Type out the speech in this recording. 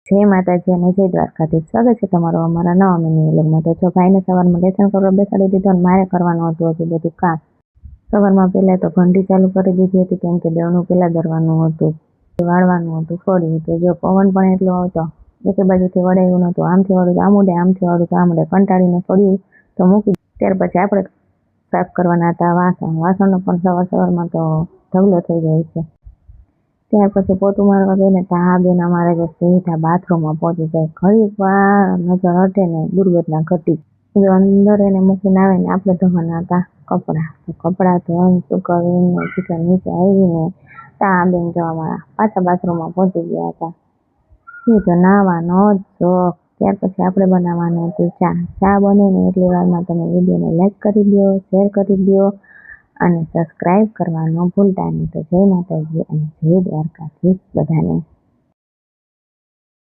જય માતાજી અને જય દ્વારકાધીશ. સ્વાગત છે તમારો અમારા નવા મિની વ્લોગમાં. તો જો ભાઈને સવારમાં લેસન કરવા બેસાડી દીધો અને મારે કરવાનું હતું બધું કામ. સવારમાં પહેલાં તો ઘંટી ચાલુ કરી દીધી હતી, કેમ કે દેવનું પહેલાં દરવાનું હતું, વાળવાનું હતું, ફળ્યું તો જો પવન પણ એટલો આવતો, એક બાજુથી વળાયું નહોતું, આમથી વળ્યું આમુડે, આમથી વળ્યું તો આમુડે, કંટાળીને ફળ્યું તો મૂકી. ત્યાર પછી આપણે સાફ કરવાના હતા વાસણનો પણ સવારમાં તો ઢગલો થઈ જાય છે. ત્યાર પછી પોતું મારવા ગઈને ત્યાં બેન અમારે જો સીધા બાથરૂમમાં પહોંચી જાય. ઘડીક વાર નજર હટે ને દુર્ગતના ઘટી જો અંદર એને મૂકીને આવે ને આપણે ધોવાના હતા કપડાં ધોઈને સુકવીને કિચન નીચે આવીને ત્યાં બેન જો અમારા પાછા બાથરૂમમાં પહોંચી ગયા હતા. એ તો નાવાનો જ શોખ. ત્યાર પછી આપણે બનાવવાનું હતું ચા બને ને એટલી વારમાં તમે વિડીયોને લાઈક કરી દો, શેર કરી દો અને સબસ્ક્રાઈબ કરવા ન ભૂલતા નહીં. તો જય માતાજી અને જય દ્વારકાધીશ બધાને.